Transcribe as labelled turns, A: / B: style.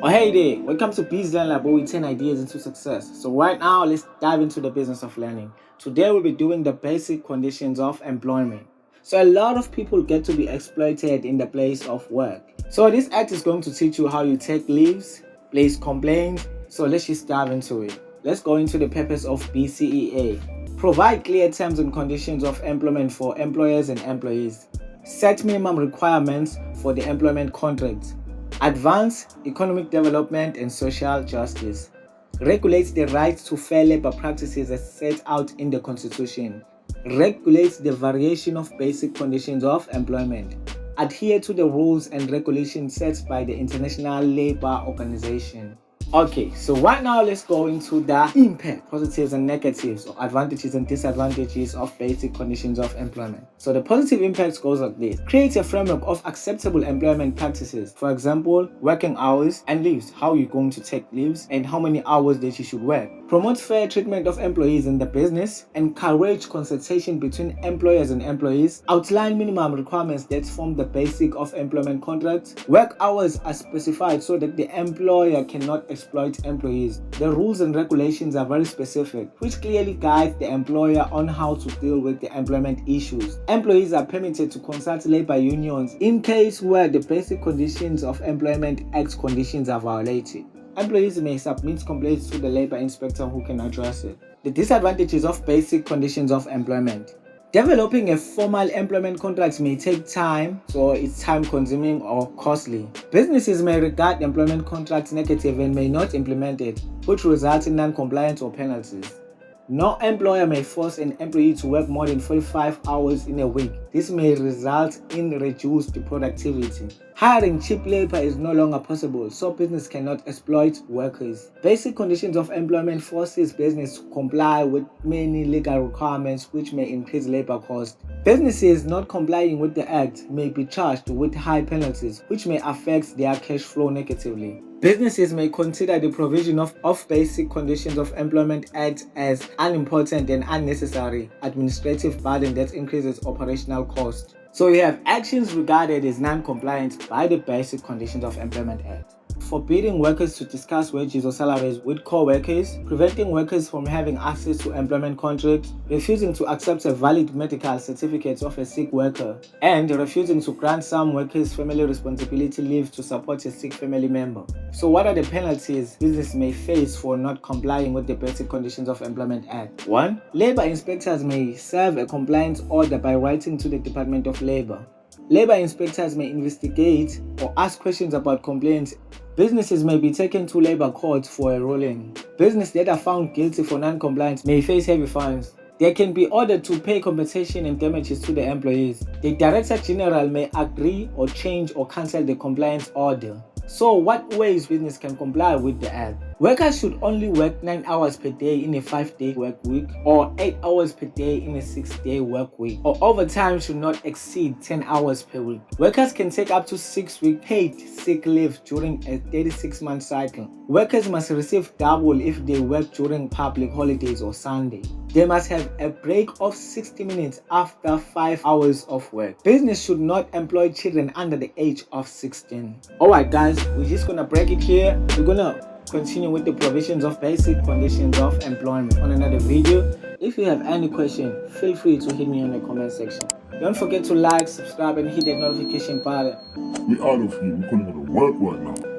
A: Oh hey there, welcome to Bizlearnlab where we turn ideas into success. So right now, let's dive into the business of learning. Today we'll be doing the basic conditions of employment. So a lot of people get to be exploited in the place of work. So this act is going to teach you how you take leaves, place complaints. So let's just dive into it. Let's go into the purpose of BCEA. Provide clear terms and conditions of employment for employers and employees. Set minimum requirements for the employment contract. Advance economic development and social justice. Regulates the right to fair labor practices as set out in the Constitution. Regulates the variation of basic conditions of employment. Adhere to the rules and regulations set by the International Labour Organization. Okay, so right now let's go into the impact, positives and negatives, or advantages and disadvantages of basic conditions of employment. So the positive impacts goes like this. Create a framework of acceptable employment practices. For example, working hours and leaves, how you're going to take leaves and how many hours that you should work. Promote fair treatment of employees in the business. Encourage consultation between employers and employees. Outline minimum requirements that form the basic of employment contracts. Work hours are specified so that the employer cannot exploit employees. The rules and regulations are very specific, which clearly guide the employer on how to deal with the employment issues. Employees are permitted to consult labor unions in case where the basic conditions of Employment Act conditions are violated. Employees may submit complaints to the labor inspector who can address it. The disadvantages of basic conditions of employment. Developing a formal employment contract may take time, so it's time consuming or costly. Businesses may regard employment contracts negative and may not implement it, which results in non-compliance or penalties. No employer may force an employee to work more than 45 hours in a week. This may result in reduced productivity. Hiring cheap labor is no longer possible, so business cannot exploit workers. Basic conditions of employment forces business to comply with many legal requirements which may increase labor costs. Businesses not complying with the act may be charged with high penalties which may affect their cash flow negatively. Businesses may consider the provision of basic conditions of employment act as unimportant and unnecessary administrative burden that increases operational cost. So you have actions regarded as non-compliance by the Basic Conditions of Employment Act. Forbidding workers to discuss wages or salaries with co-workers, preventing workers from having access to employment contracts, refusing to accept a valid medical certificate of a sick worker, and refusing to grant some workers family responsibility leave to support a sick family member. So what are the penalties business may face for not complying with the Basic Conditions of Employment Act? 1. Labor inspectors may serve a compliance order by writing to the Department of Labor. Labor inspectors may investigate or ask questions about complaints. Businesses may be taken to labor courts for a ruling. Businesses that are found guilty for non-compliance may face heavy fines. They can be ordered to pay compensation and damages to the employees. The Director General may agree or change or cancel the compliance order. So what ways business can comply with the act? Workers should only work 9 hours per day in a 5-day work week or 8 hours per day in a 6-day work week, or overtime should not exceed 10 hours per week. Workers can take up to 6 weeks paid sick leave during a 36-month cycle. Workers must receive double if they work during public holidays or Sunday. They must have a break of 60 minutes after 5 hours of work. Business should not employ children under the age of 16. Alright guys, we're just gonna break it here. We're gonna continue with the provisions of basic conditions of employment on another video. If you have any question, feel free to hit me in the comment section. Don't forget to like, subscribe and hit that notification button.
B: We out of here. We're gonna go to work right now.